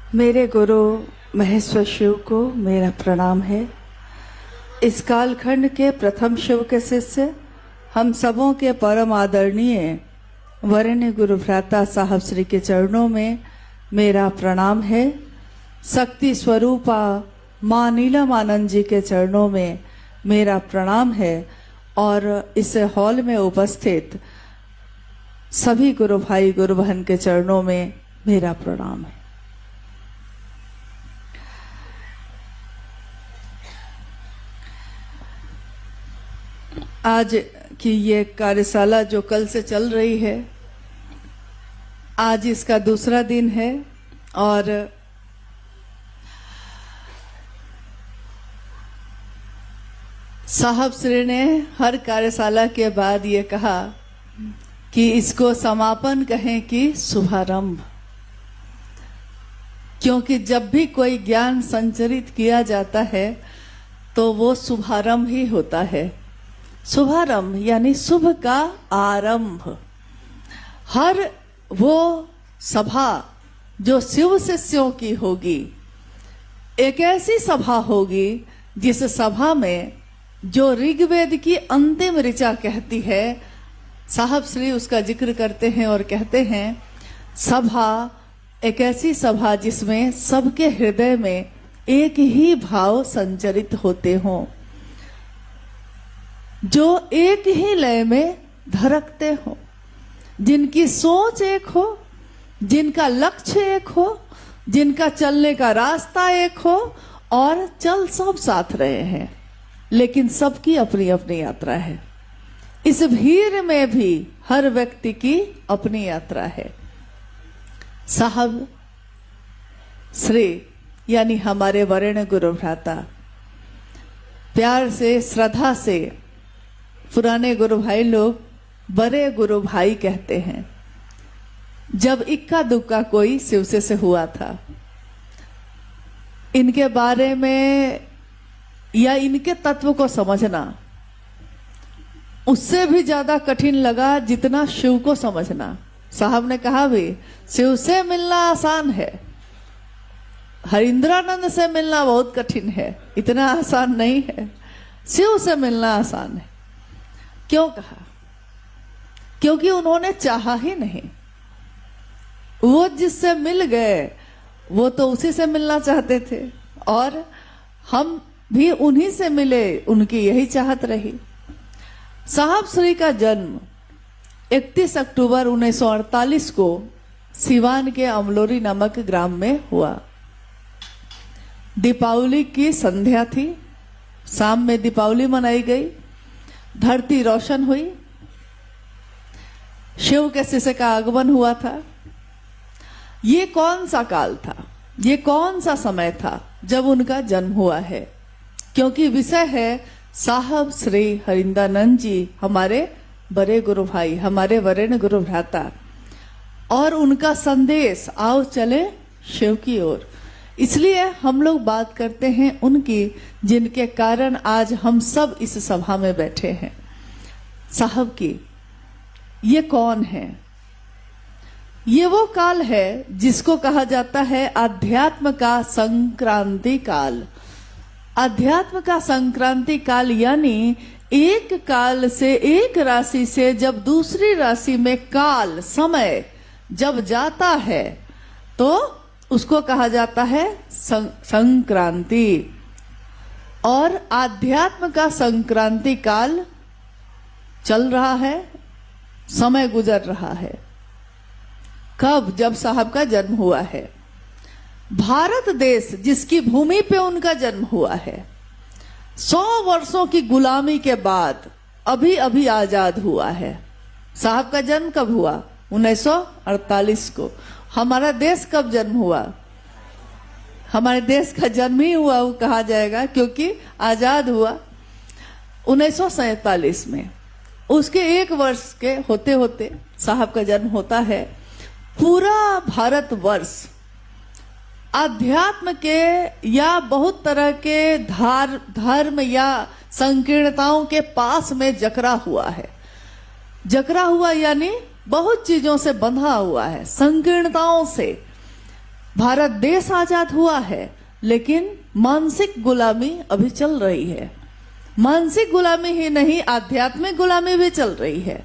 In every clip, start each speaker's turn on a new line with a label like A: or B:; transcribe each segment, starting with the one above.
A: मेरे गुरु महेश्वर शिव को मेरा प्रणाम है। इस कालखंड के प्रथम शिव के शिष्य, हम सबों के परम आदरणीय वरेण्य गुरु भ्राता साहब श्री के चरणों में मेरा प्रणाम है। शक्ति स्वरूपा माँ नीलम आनंद जी के चरणों में मेरा प्रणाम है और इस हॉल में उपस्थित सभी गुरु भाई गुरु बहन के चरणों में मेरा प्रणाम है। आज की ये कार्यशाला जो कल से चल रही है, आज इसका दूसरा दिन है और साहब श्री ने हर कार्यशाला के बाद ये कहा कि इसको समापन कहें कि शुभारंभ, क्योंकि जब भी कोई ज्ञान संचरित किया जाता है तो वो शुभारंभ ही होता है। शुभारंभ यानी शुभ का आरंभ। हर वो सभा जो शिव शिष्यों की होगी, एक ऐसी सभा होगी जिस सभा में जो ऋग्वेद की अंतिम ऋचा कहती है, साहब श्री उसका जिक्र करते हैं और कहते हैं सभा एक ऐसी सभा जिसमें सबके हृदय में एक ही भाव संचरित होते हों, जो एक ही लय में धड़कते हो, जिनकी सोच एक हो, जिनका लक्ष्य एक हो, जिनका चलने का रास्ता एक हो और चल सब साथ रहे हैं, लेकिन सबकी अपनी अपनी यात्रा है। इस भीड़ में भी हर व्यक्ति की अपनी यात्रा है। साहब श्री यानी हमारे वरेण्य गुरु भ्राता प्यार से श्रद्धा से पुराने गुरु भाई लोग बड़े गुरु भाई कहते हैं। जब इक्का दुक्का कोई शिवसे से हुआ था, इनके बारे में या इनके तत्व को समझना उससे भी ज्यादा कठिन लगा जितना शिव को समझना। साहब ने कहा भी शिव से मिलना आसान है, हरिंद्रानंद से मिलना बहुत कठिन है, इतना आसान नहीं है। शिव से मिलना आसान है। क्यों कहा? क्योंकि उन्होंने चाहा ही नहीं। वो जिससे मिल गए वो तो उसी से मिलना चाहते थे और हम भी उन्हीं से मिले, उनकी यही चाहत रही। साहब श्री का जन्म 31 अक्टूबर 1948 को सिवान के अमलोरी नामक ग्राम में हुआ। दीपावली की संध्या थी, शाम में दीपावली मनाई गई, धरती रोशन हुई, शिव के शिष्य का आगमन हुआ था। ये कौन सा काल था, ये कौन सा समय था जब उनका जन्म हुआ है? क्योंकि विषय है साहब श्री हरिंद्रानंद जी, हमारे बड़े गुरु भाई, हमारे वरेण्य गुरु भ्राता, और उनका संदेश आओ चले शिव की ओर। इसलिए हम लोग बात करते हैं उनकी, जिनके कारण आज हम सब इस सभा में बैठे हैं। साहब की ये कौन है? ये वो काल है जिसको कहा जाता है अध्यात्म का संक्रांति काल। अध्यात्म का संक्रांति काल यानी एक काल से, एक राशि से जब दूसरी राशि में काल समय जब जाता है तो उसको कहा जाता है संक्रांति। और आध्यात्म का संक्रांति काल चल रहा है, समय गुजर रहा है। कब? जब साहब का जन्म हुआ है। भारत देश जिसकी भूमि पे उनका जन्म हुआ है, 100 वर्षों की गुलामी के बाद अभी अभी आजाद हुआ है। साहब का जन्म कब हुआ? 1948 को। हमारा देश कब जन्म हुआ? हमारे देश का जन्म ही हुआ वो कहा जाएगा, क्योंकि आजाद हुआ 1947 में। उसके 1 वर्ष के होते होते साहब का जन्म होता है। पूरा भारतवर्ष अध्यात्म के या बहुत तरह के धर्म या संकीर्णताओं के पास में जकरा हुआ है। जकरा हुआ यानी बहुत चीजों से बंधा हुआ है, संकीर्णताओं से। भारत देश आजाद हुआ है, लेकिन मानसिक गुलामी अभी चल रही है। मानसिक गुलामी ही नहीं, आध्यात्मिक गुलामी भी चल रही है।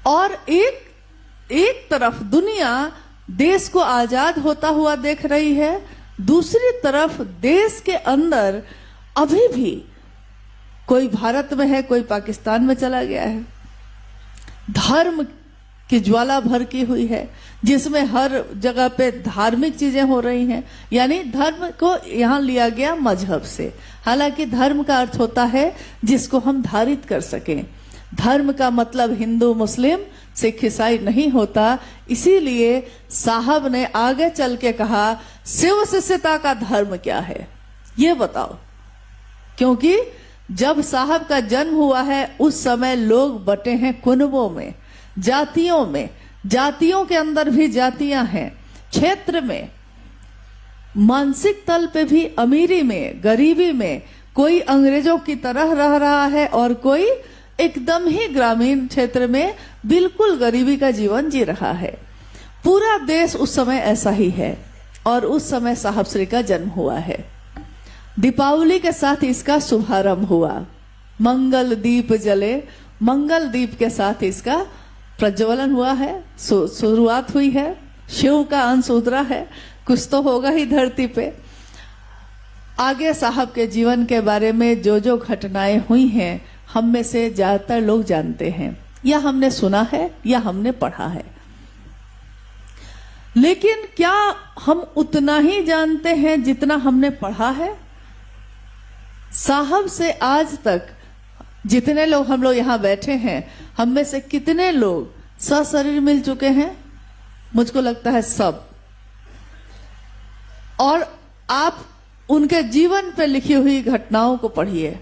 A: और एक तरफ दुनिया देश को आजाद होता हुआ देख रही है, दूसरी तरफ देश के अंदर अभी भी कोई भारत में है, कोई पाकिस्तान में चला गया है। धर्म की ज्वाला भड़की हुई है, जिसमें हर जगह पे धार्मिक चीजें हो रही हैं। यानी धर्म को यहाँ लिया गया मजहब से, हालांकि धर्म का अर्थ होता है जिसको हम धारित कर सकें। धर्म का मतलब हिंदू, मुस्लिम, सिख, ईसाई नहीं होता। इसीलिए साहब ने आगे चल के कहा, शिव शिष्यता का धर्म क्या है ये बताओ। क्योंकि जब साहब का जन्म हुआ है उस समय लोग बटे हैं कुनबों में, जातियों में, जातियों के अंदर भी जातियां हैं, क्षेत्र में, मानसिक तल पे भी अमीरी में, गरीबी में, कोई अंग्रेजों की तरह रह रहा है और कोई एकदम ही ग्रामीण क्षेत्र में बिल्कुल गरीबी का जीवन जी रहा है। पूरा देश उस समय ऐसा ही है और उस समय साहब श्री का जन्म हुआ है। दीपावली के साथ इसका शुभारंभ हुआ। मंगल दीप जले, मंगल दीप के साथ इसका प्रज्वलन हुआ है, शुरुआत हुई है। शिव का अंश उतरा है, कुछ तो होगा ही धरती पे। आगे साहब के जीवन के बारे में जो जो घटनाएं हुई हैं हम में से ज्यादातर लोग जानते हैं, या हमने सुना है या हमने पढ़ा है। लेकिन क्या हम उतना ही जानते हैं जितना हमने पढ़ा है? साहब से आज तक जितने लोग हम लोग यहाँ बैठे हैं, हम में से कितने लोग सशरीर मिल चुके हैं? मुझको लगता है सब। और आप उनके जीवन पे लिखी हुई घटनाओं को पढ़िए,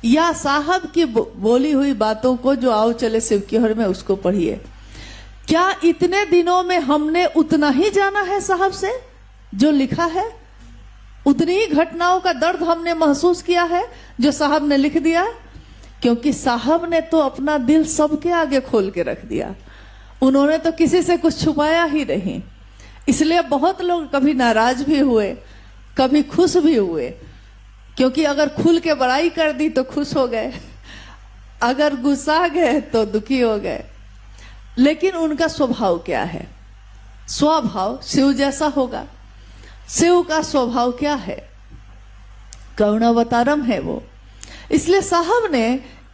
A: या साहब की बोली हुई बातों को जो आओ चले शिव की हर में उसको पढ़िए। क्या इतने दिनों में हमने उतना ही जाना है साहब से जो लिखा है? उतनी ही घटनाओं का दर्द हमने महसूस किया है जो साहब ने लिख दिया? क्योंकि साहब ने तो अपना दिल सबके आगे खोल के रख दिया। उन्होंने तो किसी से कुछ छुपाया ही नहीं। इसलिए बहुत लोग कभी नाराज भी हुए, कभी खुश भी हुए। क्योंकि अगर खुल के बड़ाई कर दी तो खुश हो गए, अगर गुस्सा गए तो दुखी हो गए। लेकिन उनका स्वभाव क्या है? स्वभाव शिव जैसा होगा। शिव का स्वभाव क्या है? करुणावतारम है वो। इसलिए साहब ने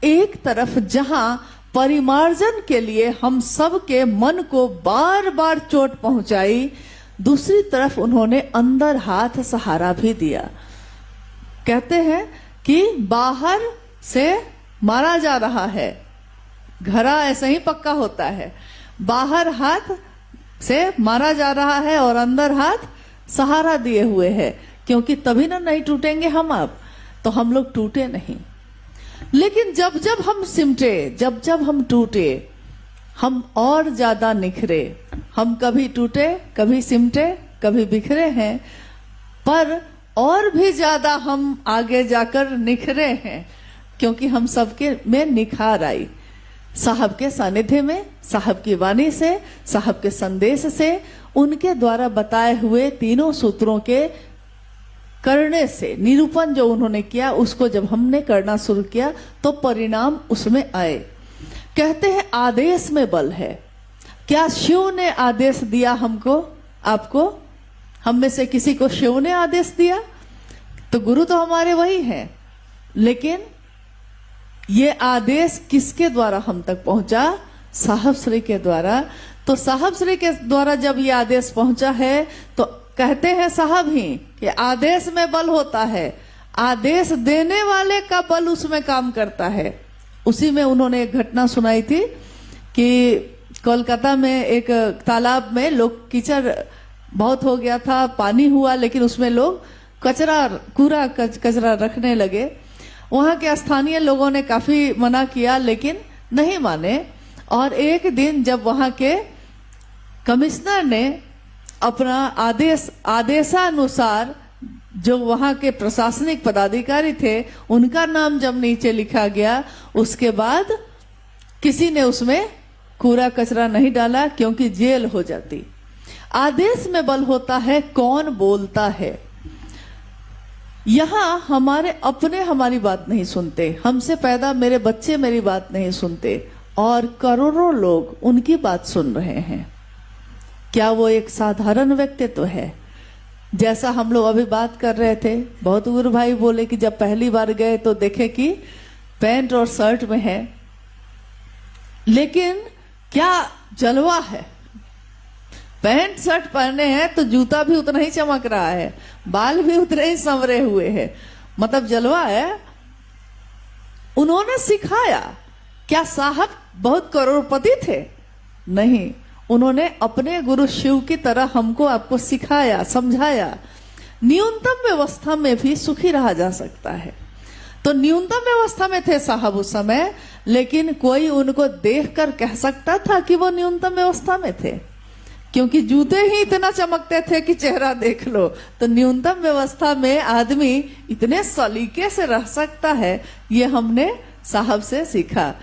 A: एक तरफ जहां परिमार्जन के लिए हम सब के मन को बार बार चोट पहुंचाई, दूसरी तरफ उन्होंने अंदर हाथ सहारा भी दिया। कहते हैं कि बाहर से मारा जा रहा है, घड़ा ऐसे ही पक्का होता है। बाहर हाथ से मारा जा रहा है और अंदर हाथ सहारा दिए हुए है, क्योंकि तभी ना नहीं टूटेंगे हम। अब तो हम लोग टूटे नहीं, लेकिन जब जब हम सिमटे, जब जब हम टूटे, हम और ज्यादा निखरे। हम कभी टूटे, कभी सिमटे, कभी बिखरे हैं, पर और भी ज्यादा हम आगे जाकर निखरे हैं, क्योंकि हम सबके में निखार आई। साहब के सानिध्य में, साहब की वाणी से, साहब के संदेश से, उनके द्वारा बताए हुए तीनों सूत्रों के करने से, निरूपण जो उन्होंने किया उसको जब हमने करना शुरू किया तो परिणाम उसमें आए। कहते हैं आदेश में बल है। क्या शिव ने आदेश दिया हमको, आपको? हम में से किसी को शिव ने आदेश दिया? तो गुरु तो हमारे वही हैं, लेकिन ये आदेश किसके द्वारा हम तक पहुंचा? साहब श्री के द्वारा। तो साहब श्री के द्वारा जब ये आदेश पहुंचा है तो कहते हैं साहब ही कि आदेश में बल होता है, आदेश देने वाले का बल उसमें काम करता है। उसी में उन्होंने एक घटना सुनाई थी कि कोलकाता में एक तालाब में लोग कीचड़ बहुत हो गया था, पानी हुआ, लेकिन उसमें लोग कचरा, कूड़ा कचरा रखने लगे। वहां के स्थानीय लोगों ने काफी मना किया, लेकिन नहीं माने। और एक दिन जब वहां के कमिश्नर ने अपना आदेशानुसार जो वहां के प्रशासनिक पदाधिकारी थे उनका नाम जब नीचे लिखा गया, उसके बाद किसी ने उसमें कूड़ा कचरा नहीं डाला, क्योंकि जेल हो जाती। आदेश में बल होता है कौन बोलता है। यहां हमारे अपने हमारी बात नहीं सुनते, हमसे पैदा मेरे बच्चे मेरी बात नहीं सुनते, और करोड़ों लोग उनकी बात सुन रहे हैं। क्या वो एक साधारण व्यक्तित्व है? जैसा हम लोग अभी बात कर रहे थे, बहुत गुरु भाई बोले कि जब पहली बार गए तो देखे कि पैंट और शर्ट में है, लेकिन क्या जलवा है। पैंट शर्ट पहने हैं तो जूता भी उतना ही चमक रहा है, बाल भी उतने ही संवरे हुए हैं, मतलब जलवा है। उन्होंने सिखाया। क्या साहब बहुत करोड़पति थे? नहीं, उन्होंने अपने गुरु शिव की तरह हमको आपको सिखाया, समझाया। न्यूनतम व्यवस्था में भी सुखी रहा जा सकता है। तो न्यूनतम व्यवस्था में थे साहब उस समय, लेकिन कोई उनको देखकर कह सकता था कि वो न्यूनतम व्यवस्था में थे, क्योंकि जूते ही इतना चमकते थे कि चेहरा देख लो। तो न्यूनतम व्यवस्था में आदमी इतने सलीके से रह सकता है, ये हमने साहब से सीखा।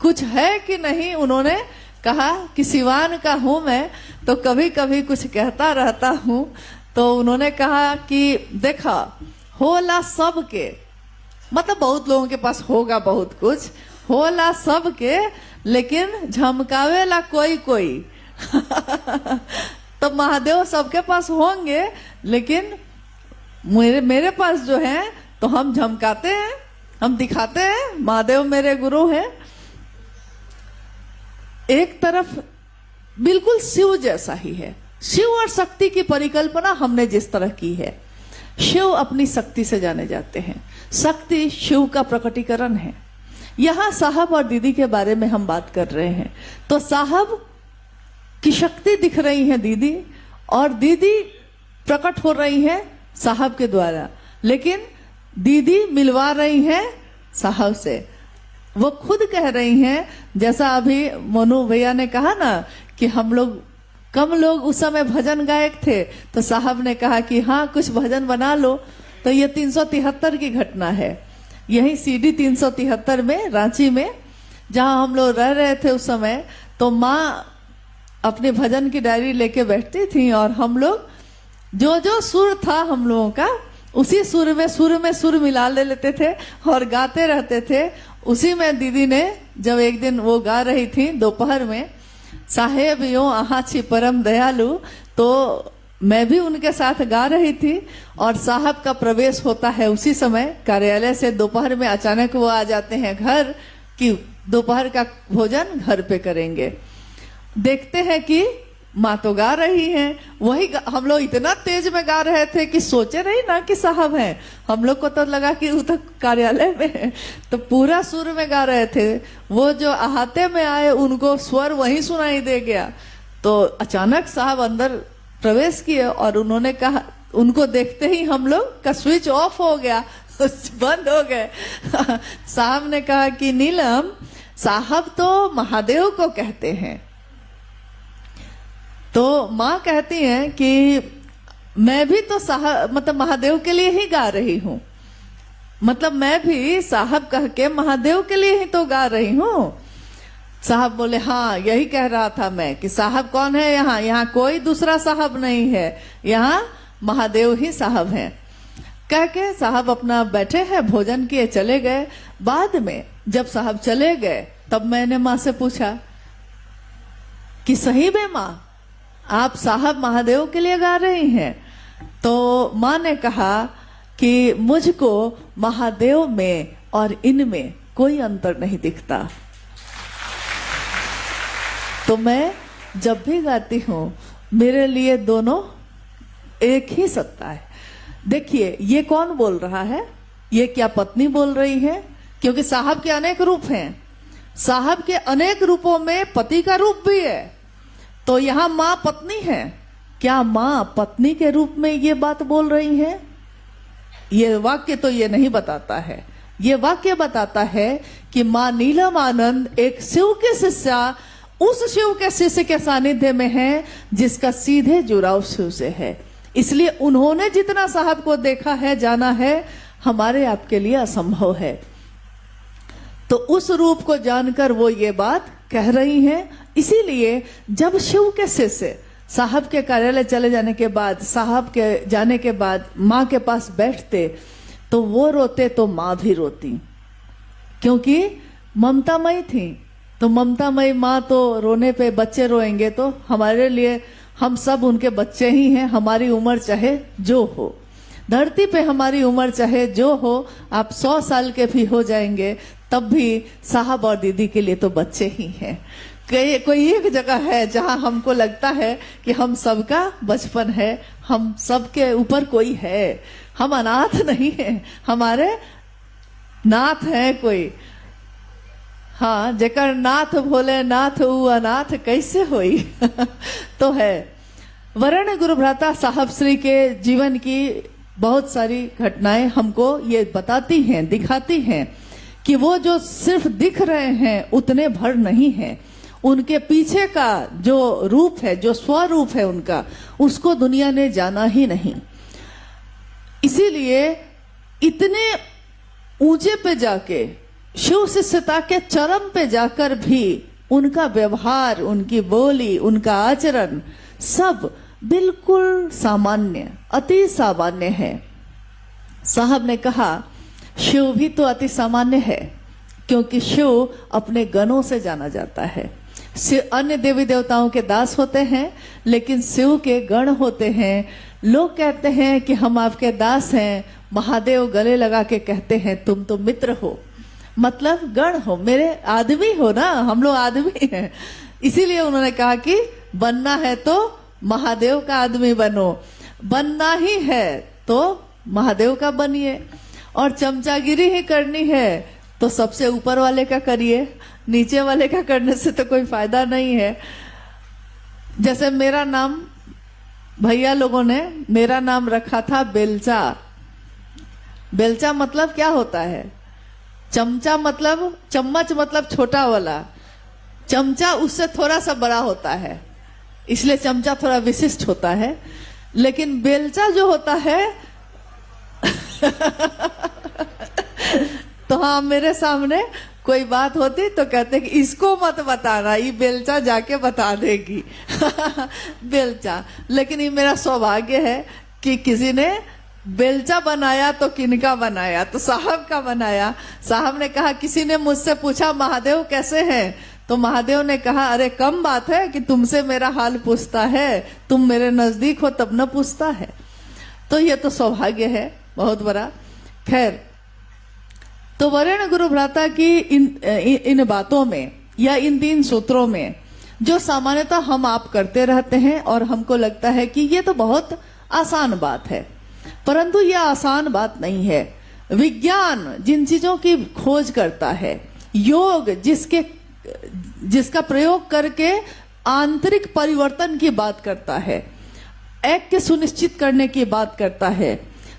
A: कुछ है कि नहीं, उन्होंने कहा कि सिवान का हूं मैं, तो कभी कभी कुछ कहता रहता हूं। तो उन्होंने कहा कि देखा होला सबके, मतलब बहुत लोगों के पास होगा बहुत कुछ, होला सबके, लेकिन झमकावेला कोई कोई। तो महादेव सबके पास होंगे, लेकिन मेरे पास जो है तो हम झमकाते हैं, हम दिखाते हैं महादेव मेरे गुरु हैं। एक तरफ बिल्कुल शिव जैसा ही है। शिव और शक्ति की परिकल्पना हमने जिस तरह की है, शिव अपनी शक्ति से जाने जाते हैं, शक्ति शिव का प्रकटीकरण है। यहां साहब और दीदी के बारे में हम बात कर रहे हैं, तो साहब की शक्ति दिख रही है दीदी, और दीदी प्रकट हो रही है साहब के द्वारा, लेकिन दीदी मिलवा रही है साहब से। वो खुद कह रही हैं, जैसा अभी मोनू भैया ने कहा ना कि हम लोग कम लोग उस समय भजन गायक थे, तो साहब ने कहा कि हाँ कुछ भजन बना लो। तो ये 373 की घटना है, यही CD 373 में रांची में, जहां हम लोग रह रहे थे उस समय। तो माँ अपने भजन की डायरी लेके बैठती थी, और हम लोग जो जो सुर था हम लोगों का, उसी सुर में सुर मिला लेते थे और गाते रहते थे। उसी में दीदी ने जब एक दिन वो गा रही थी दोपहर में, साहेब यो आहा छी परम दयालु, तो मैं भी उनके साथ गा रही थी। और साहब का प्रवेश होता है उसी समय कार्यालय से। दोपहर में अचानक वो आ जाते हैं घर कि दोपहर का भोजन घर पे करेंगे। देखते हैं कि माँ तो गा रही हैं, वही हम लोग इतना तेज में गा रहे थे कि सोचे नहीं ना कि साहब हैं। हम लोग को तो लगा कि वो तो कार्यालय में है, तो पूरा सुर में गा रहे थे। वो जो अहाते में आए उनको स्वर वहीं सुनाई दे गया। तो अचानक साहब अंदर प्रवेश किए, और उन्होंने कहा, उनको देखते ही हम लोग का स्विच ऑफ हो गया, बंद हो गए। साहब ने कहा कि नीलम, साहब तो महादेव को कहते हैं। तो माँ कहती हैं कि मैं भी तो साहब मतलब महादेव के लिए ही गा रही हूं, मतलब मैं भी साहब कह के महादेव के लिए ही तो गा रही हूं। साहब बोले हाँ यही कह रहा था मैं कि साहब कौन है यहाँ, यहाँ कोई दूसरा साहब नहीं है, यहाँ महादेव ही साहब हैं। कह के साहब अपना बैठे हैं, भोजन किए, चले गए। बाद में जब साहब चले गए तब मैंने माँ से पूछा कि सही में माँ आप साहब महादेव के लिए गा रही हैं? तो माँ ने कहा कि मुझको महादेव में और इनमें कोई अंतर नहीं दिखता। तो मैं जब भी गाती हूं मेरे लिए दोनों एक ही सत्ता है। देखिए ये कौन बोल रहा है, ये क्या पत्नी बोल रही है? क्योंकि साहब के अनेक रूप हैं, साहब के अनेक रूपों में पति का रूप भी है। तो यहां मां पत्नी है, क्या मां पत्नी के रूप में ये बात बोल रही है? ये वाक्य तो ये नहीं बताता है। ये वाक्य बताता है कि मां नीलम आनंद एक शिव के शिष्या उस शिव के शिष्य के सानिध्य में है जिसका सीधे जुड़ाव शिव से है। इसलिए उन्होंने जितना साहब को देखा है, जाना है, हमारे आपके लिए असंभव है। तो उस रूप को जानकर वो ये बात कह रही हैं। इसीलिए जब शिव के शिष्य साहब के कार्यालय चले जाने के बाद, साहब के जाने के बाद माँ के पास बैठते तो वो रोते तो माँ भी रोती, क्योंकि ममतामयी थी। तो ममतामयी माँ तो रोने पे बच्चे रोएंगे, तो हमारे लिए हम सब उनके बच्चे ही हैं। हमारी उम्र चाहे जो हो, धरती पे हमारी उम्र चाहे जो हो, आप 100 साल के भी हो जाएंगे तब भी साहब और दीदी के लिए तो बच्चे ही हैं। कोई एक जगह है जहां हमको लगता है कि हम सबका बचपन है, हम सबके ऊपर कोई है, हम अनाथ नहीं है, हमारे नाथ है कोई। हाँ, जेकर नाथ भोले नाथ ऊ अनाथ कैसे होई तो है। वरण गुरु भ्राता साहब श्री के जीवन की बहुत सारी घटनाएं हमको ये बताती हैं, दिखाती हैं कि वो जो सिर्फ दिख रहे हैं उतने भर नहीं हैं। उनके पीछे का जो रूप है, जो स्वरूप है उनका, उसको दुनिया ने जाना ही नहीं। इसीलिए इतने ऊंचे पे जाके, शिव शिष्यता के चरम पे जाकर भी उनका व्यवहार, उनकी बोली, उनका आचरण सब बिल्कुल सामान्य, अति सामान्य है। साहब ने कहा शिव भी तो अति सामान्य है, क्योंकि शिव अपने गणों से जाना जाता है। अन्य देवी देवताओं के दास होते हैं, लेकिन शिव के गण होते हैं। लोग कहते हैं कि हम आपके दास हैं, महादेव गले लगा के कहते हैं तुम तो मित्र हो, मतलब गण हो, मेरे आदमी हो ना, हम लोग आदमी हैं। इसीलिए उन्होंने कहा कि बनना है तो महादेव का आदमी बनो, बनना ही है तो महादेव का बनिए, और चमचागिरी ही करनी है तो सबसे ऊपर वाले का करिए, नीचे वाले का करने से तो कोई फायदा नहीं है। जैसे मेरा नाम, भैया लोगों ने मेरा नाम रखा था बेलचा। बेलचा मतलब क्या होता है? चमचा मतलब, चम्मच मतलब छोटा वाला, चमचा उससे थोड़ा सा बड़ा होता है, इसलिए चमचा थोड़ा विशिष्ट होता है। लेकिन बेलचा जो होता है तो हाँ, मेरे सामने कोई बात होती तो कहते कि इसको मत बताना, ये बेलचा जाके बता देगी बेलचा। लेकिन ये मेरा सौभाग्य है कि किसी ने बेलचा बनाया तो किनका बनाया? तो साहब का बनाया। साहब ने कहा, किसी ने मुझसे पूछा महादेव कैसे हैं, तो महादेव ने कहा अरे कम बात है कि तुमसे मेरा हाल पूछता है, तुम मेरे नजदीक हो तब न पूछता है। तो ये तो सौभाग्य है बहुत बड़ा। खैर, तो वरण गुरु भ्राता की इन बातों में या इन 3 सूत्रों में जो सामान्यतः हम आप करते रहते हैं और हमको लगता है कि ये तो बहुत आसान बात है, परंतु यह आसान बात नहीं है। विज्ञान जिन चीजों की खोज करता है, योग जिसका प्रयोग करके आंतरिक परिवर्तन की बात करता है, ऐक्य सुनिश्चित करने की बात करता है,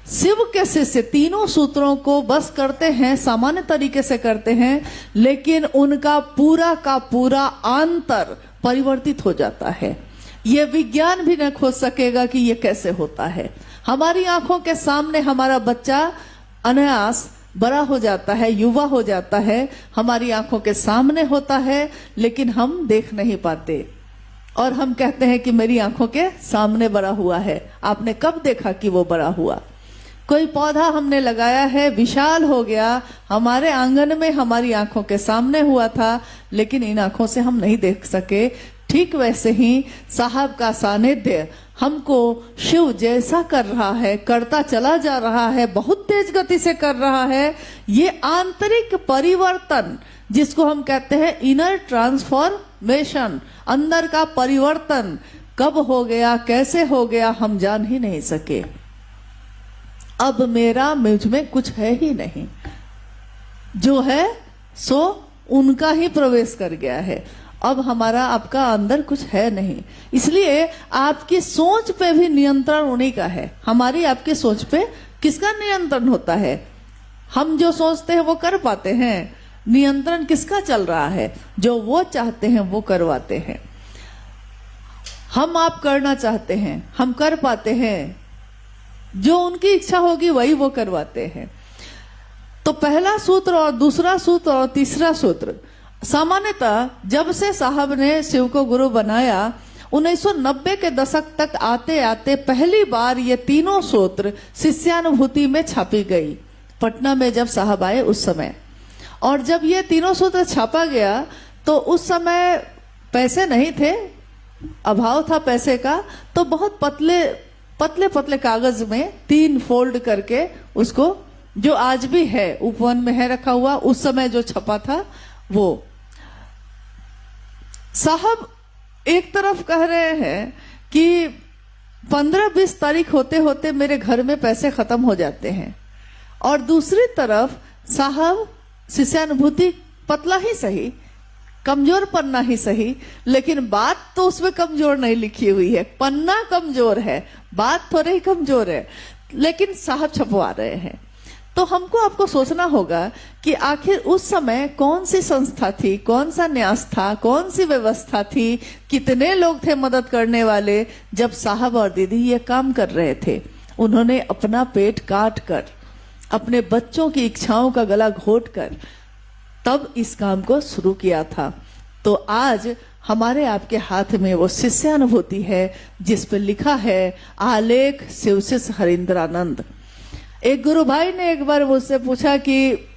A: शिव के शिष्य तीनों सूत्रों को बस करते हैं, सामान्य तरीके से करते हैं, लेकिन उनका पूरा का पूरा आंतर परिवर्तित हो जाता है। ये विज्ञान भी न खोज सकेगा कि ये कैसे होता है। हमारी आंखों के सामने हमारा बच्चा अनायास बड़ा हो जाता है, युवा हो जाता है, हमारी आंखों के सामने होता है, लेकिन हम देख नहीं पाते और हम कहते हैं कि मेरी आंखों के सामने बड़ा हुआ है। आपने कब देखा कि वो बड़ा हुआ? कोई पौधा हमने लगाया है, विशाल हो गया, हमारे आंगन में हमारी आंखों के सामने हुआ था, लेकिन इन आंखों से हम नहीं देख सके। ठीक वैसे ही साहब का सानिध्य हमको शिव जैसा कर रहा है, करता चला जा रहा है, बहुत तेज गति से कर रहा है। ये आंतरिक परिवर्तन जिसको हम कहते हैं इनर ट्रांसफॉर्मेशन, अंदर का परिवर्तन कब हो गया, कैसे हो गया, हम जान ही नहीं सके। अब मेरा मुझ में कुछ है ही नहीं, जो है सो उनका ही प्रवेश कर गया है। अब हमारा आपका अंदर कुछ है नहीं, इसलिए आपकी सोच पे भी नियंत्रण उन्हीं का है। हमारी आपकी सोच पे किसका नियंत्रण होता है? हम जो सोचते हैं वो कर पाते हैं। नियंत्रण किसका चल रहा है? जो वो चाहते हैं वो करवाते हैं। हम आप करना चाहते हैं, हम कर पाते हैं, जो उनकी इच्छा होगी वही वो करवाते हैं। तो पहला सूत्र और दूसरा सूत्र और तीसरा सूत्र, सामान्यतः जब से साहब ने शिव को गुरु बनाया 1990 के दशक तक आते आते पहली बार ये तीनों सूत्र शिष्यानुभूति में छापी गई, पटना में जब साहब आए उस समय। और जब ये तीनों सूत्र छापा गया तो उस समय पैसे नहीं थे, अभाव था पैसे का, तो बहुत पतले पतले कागज में 3 फोल्ड करके उसको, जो आज भी है उपवन में है रखा हुआ, उस समय जो छपा था वो। साहब एक तरफ कह रहे हैं कि 15-20 तारीख होते होते मेरे घर में पैसे खत्म हो जाते हैं, और दूसरी तरफ साहब शिष्यानुभूति पतला ही सही, कमजोर पन्ना ही सही, लेकिन बात तो उसमें कमजोर नहीं लिखी हुई है, पन्ना कमजोर है, बात थोड़ी ही कमजोर है, लेकिन साहब छपवा रहे हैं। तो हमको आपको सोचना होगा कि आखिर उस समय कौन सी संस्था थी, कौन सा न्यास था, कौन सी व्यवस्था थी, कितने लोग थे मदद करने वाले, जब साहब और दीदी ये काम कर रहे थे। उन्होंने अपना पेट काट कर, अपने बच्चों की इच्छाओं का गला घोट कर तब इस काम को शुरू किया था। तो आज हमारे आपके हाथ में वो शिष्यानुभूति है जिस पर लिखा है आलेख शिवशिष्य हरिंद्रानंद। एक गुरु भाई ने एक बार मुझसे पूछा कि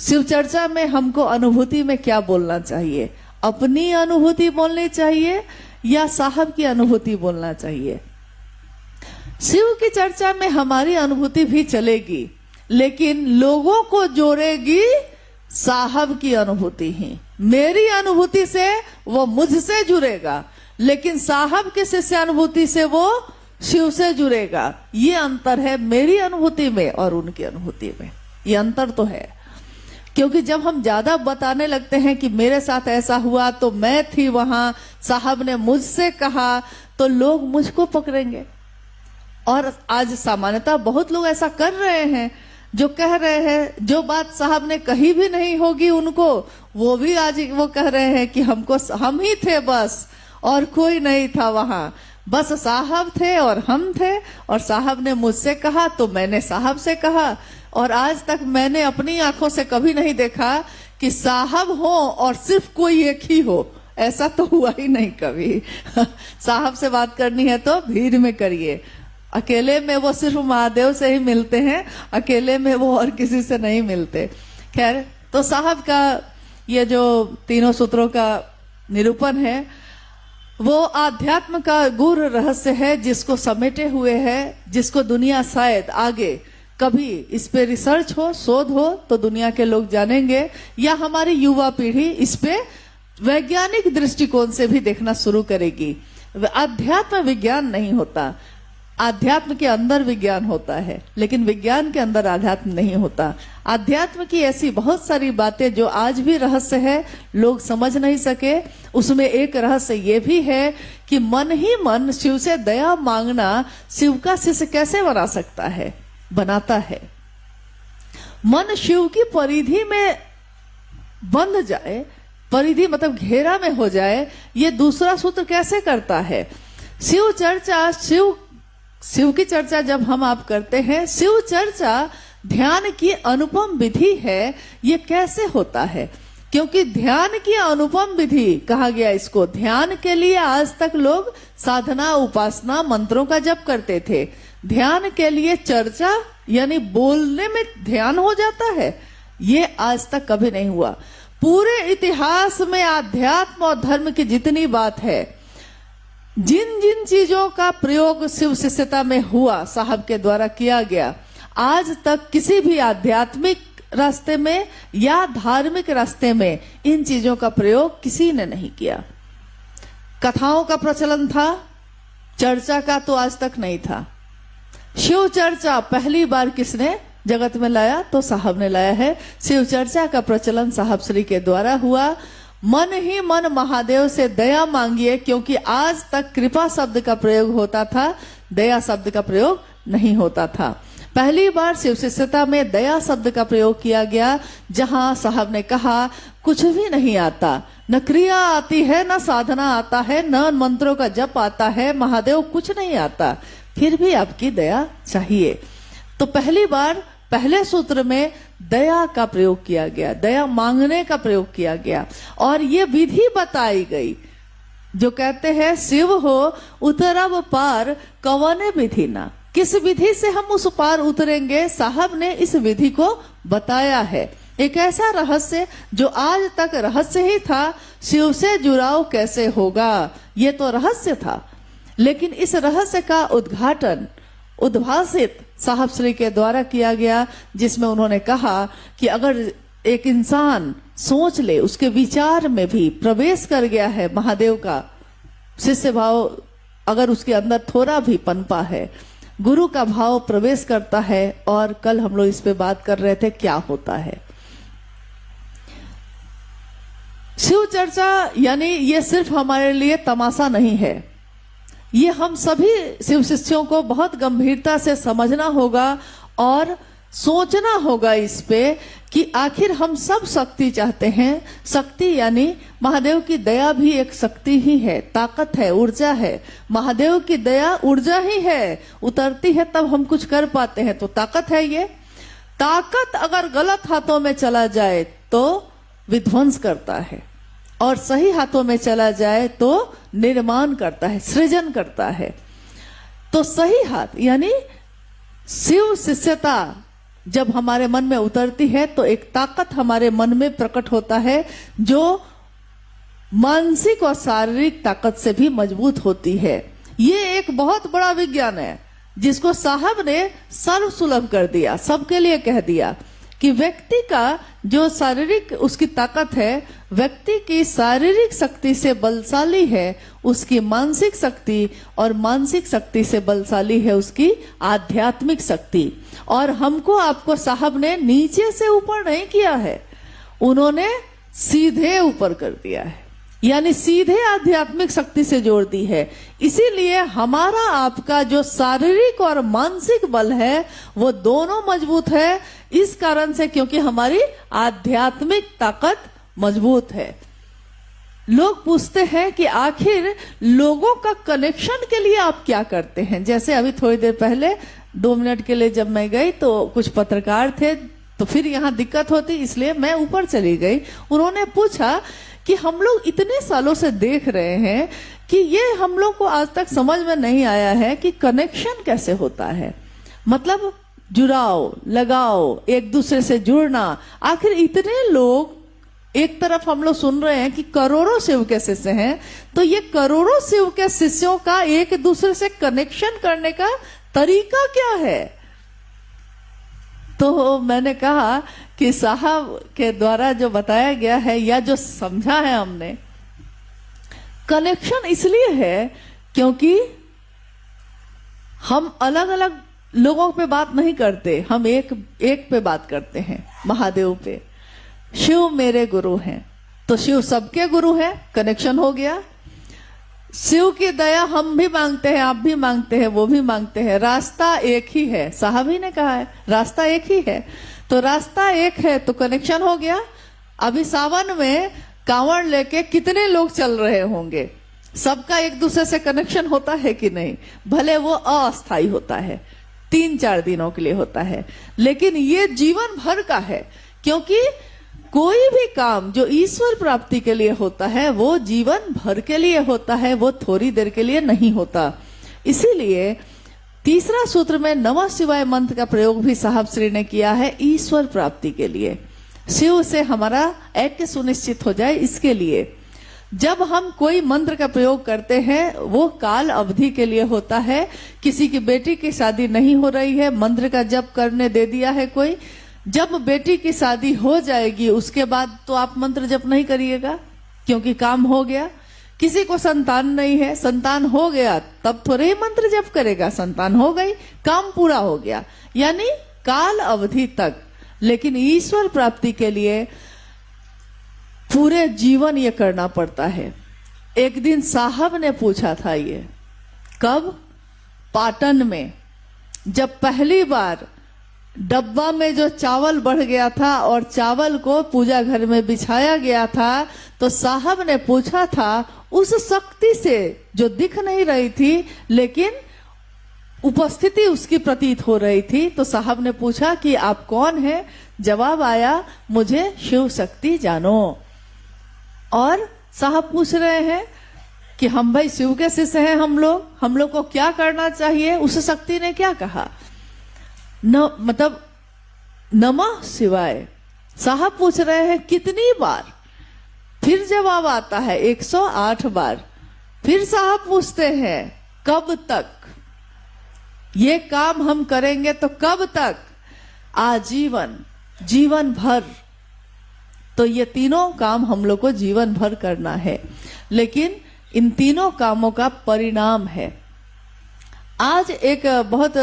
A: शिव चर्चा में हमको अनुभूति में क्या बोलना चाहिए, अपनी अनुभूति बोलनी चाहिए या साहब की अनुभूति बोलना चाहिए। शिव की चर्चा में हमारी अनुभूति भी चलेगी, लेकिन लोगों को जोड़ेगी साहब की अनुभूति ही। मेरी अनुभूति से वो मुझसे जुड़ेगा, लेकिन साहब की शिष्यानुभूति से वो शिव से जुड़ेगा। ये अंतर है मेरी अनुभूति में और उनकी अनुभूति में, ये अंतर तो है। क्योंकि जब हम ज्यादा बताने लगते हैं कि मेरे साथ ऐसा हुआ तो मैं थी वहां, साहब ने मुझसे कहा, तो लोग मुझको पकड़ेंगे। और आज सामान्यतः बहुत लोग ऐसा कर रहे हैं, जो कह रहे हैं जो बात साहब ने कही भी नहीं होगी उनको, वो भी आज वो कह रहे हैं कि हम ही थे बस और कोई नहीं था वहां, बस साहब थे और हम थे, और साहब ने मुझसे कहा तो मैंने साहब से कहा। और आज तक मैंने अपनी आंखों से कभी नहीं देखा कि साहब हो और सिर्फ कोई एक ही हो, ऐसा तो हुआ ही नहीं कभी। साहब से बात करनी है तो भीड़ में करिए, अकेले में वो सिर्फ महादेव से ही मिलते हैं, अकेले में वो और किसी से नहीं मिलते। खैर, तो साहब का ये जो तीनों सूत्रों का निरूपण है वो आध्यात्म का गूढ़ रहस्य है, जिसको समेटे हुए है, जिसको दुनिया शायद आगे कभी इस पे रिसर्च हो, शोध हो तो दुनिया के लोग जानेंगे, या हमारी युवा पीढ़ी इस पे वैज्ञानिक दृष्टिकोण से भी देखना शुरू करेगी। अध्यात्म विज्ञान नहीं होता, आध्यात्म के अंदर विज्ञान होता है, लेकिन विज्ञान के अंदर आध्यात्म नहीं होता। आध्यात्म की ऐसी बहुत सारी बातें जो आज भी रहस्य है, लोग समझ नहीं सके। उसमें एक रहस्य ये भी है कि मन ही मन शिव से दया मांगना शिव का शिष्य कैसे बना सकता है, बनाता है। मन शिव की परिधि में बंध जाए, परिधि मतलब घेरा में हो जाए, ये दूसरा सूत्र कैसे करता है। शिव चर्चा, शिव की चर्चा जब हम आप करते हैं, शिव चर्चा ध्यान की अनुपम विधि है। ये कैसे होता है? क्योंकि ध्यान की अनुपम विधि कहा गया इसको। ध्यान के लिए आज तक लोग साधना, उपासना, मंत्रों का जप करते थे। ध्यान के लिए चर्चा यानी बोलने में ध्यान हो जाता है, ये आज तक कभी नहीं हुआ। पूरे इतिहास में आध्यात्म और धर्म की जितनी बात है, जिन जिन चीजों का प्रयोग शिव शिष्यता में हुआ, साहब के द्वारा किया गया, आज तक किसी भी आध्यात्मिक रास्ते में या धार्मिक रास्ते में इन चीजों का प्रयोग किसी ने नहीं किया। कथाओं का प्रचलन था, चर्चा का तो आज तक नहीं था। शिव चर्चा पहली बार किसने जगत में लाया? तो साहब ने लाया है। शिव चर्चा का प्रचलन साहब श्री के द्वारा हुआ। मन ही मन महादेव से दया मांगिए, क्योंकि आज तक कृपा शब्द का प्रयोग होता था, दया शब्द का प्रयोग नहीं होता था। पहली बार शिव शिष्यता में दया शब्द का प्रयोग किया गया, जहां साहब ने कहा कुछ भी नहीं आता, न क्रिया आती है, न साधना आता है, न मंत्रों का जप आता है, महादेव कुछ नहीं आता, फिर भी आपकी दया चाहिए। तो पहली बार पहले सूत्र में दया का प्रयोग किया गया, दया मांगने का प्रयोग किया गया, और ये विधि बताई गई। जो कहते हैं शिव हो उतरब पार कवने विधि ना, किस विधि से हम उस पार उतरेंगे, साहब ने इस विधि को बताया है। एक ऐसा रहस्य जो आज तक रहस्य ही था, शिव से जुड़ाव कैसे होगा, ये तो रहस्य था। लेकिन इस रहस्य का उद्घाटन उद्भासित साहब श्री के द्वारा किया गया, जिसमें उन्होंने कहा कि अगर एक इंसान सोच ले, उसके विचार में भी प्रवेश कर गया है महादेव का शिष्य भाव, अगर उसके अंदर थोड़ा भी पनपा है, गुरु का भाव प्रवेश करता है। और कल हम लोग इस पे बात कर रहे थे क्या होता है शिव चर्चा, यानी ये सिर्फ हमारे लिए तमाशा नहीं है, ये हम सभी शिव शिष्यों को बहुत गंभीरता से समझना होगा और सोचना होगा इस पे कि आखिर हम सब शक्ति चाहते हैं। शक्ति यानी महादेव की दया भी एक शक्ति ही है, ताकत है, ऊर्जा है। महादेव की दया ऊर्जा ही है, उतरती है तब हम कुछ कर पाते हैं, तो ताकत है। ये ताकत अगर गलत हाथों में चला जाए तो विध्वंस करता है, और सही हाथों में चला जाए तो निर्माण करता है, सृजन करता है। तो सही हाथ यानी शिव शिष्यता जब हमारे मन में उतरती है तो एक ताकत हमारे मन में प्रकट होता है, जो मानसिक और शारीरिक ताकत से भी मजबूत होती है। ये एक बहुत बड़ा विज्ञान है जिसको साहब ने सर्वसुलभ कर दिया, सबके लिए कह दिया कि व्यक्ति का जो शारीरिक उसकी ताकत है, व्यक्ति की शारीरिक शक्ति से बलशाली है उसकी मानसिक शक्ति, और मानसिक शक्ति से बलशाली है उसकी आध्यात्मिक शक्ति। और हमको आपको साहब ने नीचे से ऊपर नहीं किया है, उन्होंने सीधे ऊपर कर दिया है, यानी सीधे आध्यात्मिक शक्ति से जोड़ दी है। इसीलिए हमारा आपका जो शारीरिक और मानसिक बल है वो दोनों मजबूत है, इस कारण से क्योंकि हमारी आध्यात्मिक ताकत मजबूत है। लोग पूछते हैं कि आखिर लोगों का कनेक्शन के लिए आप क्या करते हैं। जैसे अभी थोड़ी देर पहले 2 मिनट के लिए जब मैं गई तो कुछ पत्रकार थे, तो फिर यहाँ दिक्कत होती इसलिए मैं ऊपर चली गई। उन्होंने पूछा कि हम लोग इतने सालों से देख रहे हैं कि ये हम लोग को आज तक समझ में नहीं आया है कि कनेक्शन कैसे होता है, मतलब जुड़ाव, लगाव, एक दूसरे से जुड़ना। आखिर इतने लोग, एक तरफ हम लोग सुन रहे हैं कि करोड़ों शिव के शिष्य हैं, तो ये करोड़ों शिव के शिष्यों का एक दूसरे से कनेक्शन करने का तरीका क्या है। तो मैंने कहा कि साहब के द्वारा जो बताया गया है या जो समझा है हमने, कनेक्शन इसलिए है क्योंकि हम अलग अलग लोगों पे बात नहीं करते, हम एक पे बात करते हैं, महादेव पे। शिव मेरे गुरु हैं, तो शिव सबके गुरु हैं, कनेक्शन हो गया। शिव की दया हम भी मांगते हैं, आप भी मांगते हैं, वो भी मांगते हैं, रास्ता एक ही है, साहब ही ने कहा है रास्ता एक ही है, तो रास्ता एक है तो कनेक्शन हो गया। अभी सावन में कांवड़ लेके कितने लोग चल रहे होंगे, सबका एक दूसरे से कनेक्शन होता है कि नहीं, भले वो अस्थायी होता है, 3-4 दिनों के लिए होता है, लेकिन ये जीवन भर का है। क्योंकि कोई भी काम जो ईश्वर प्राप्ति के लिए होता है वो जीवन भर के लिए होता है, वो थोड़ी देर के लिए नहीं होता। इसीलिए तीसरा सूत्र में नमः शिवाय मंत्र का प्रयोग भी साहब श्री ने किया है ईश्वर प्राप्ति के लिए, शिव से हमारा ऐक्य सुनिश्चित हो जाए, इसके लिए। जब हम कोई मंत्र का प्रयोग करते हैं वो काल अवधि के लिए होता है। किसी की बेटी की शादी नहीं हो रही है, मंत्र का जप करने दे दिया है कोई, जब बेटी की शादी हो जाएगी उसके बाद तो आप मंत्र जप नहीं करिएगा क्योंकि काम हो गया। किसी को संतान नहीं है, संतान हो गया तब थोड़े ही मंत्र जप करेगा, संतान हो गई, काम पूरा हो गया, यानी काल अवधि तक। लेकिन ईश्वर प्राप्ति के लिए पूरे जीवन ये करना पड़ता है। एक दिन साहब ने पूछा था ये, कब? पाटन में, जब पहली बार डब्बा में जो चावल बढ़ गया था और चावल को पूजा घर में बिछाया गया था, तो साहब ने पूछा था उस शक्ति से जो दिख नहीं रही थी लेकिन उपस्थिति उसकी प्रतीत हो रही थी, तो साहब ने पूछा कि आप कौन हैं? जवाब आया, मुझे शिव शक्ति जानो। और साहब पूछ रहे हैं कि हम भाई शिव के शिष्य हैं, हम लोग को क्या करना चाहिए। उस शक्ति ने क्या कहा, मतलब नमः शिवाय। साहब पूछ रहे हैं कितनी बार, फिर जवाब आता है 108 बार। फिर साहब पूछते हैं कब तक ये काम हम करेंगे, तो कब तक, आजीवन, जीवन भर। तो ये तीनों काम हम लोग को जीवन भर करना है, लेकिन इन तीनों कामों का परिणाम है। आज एक बहुत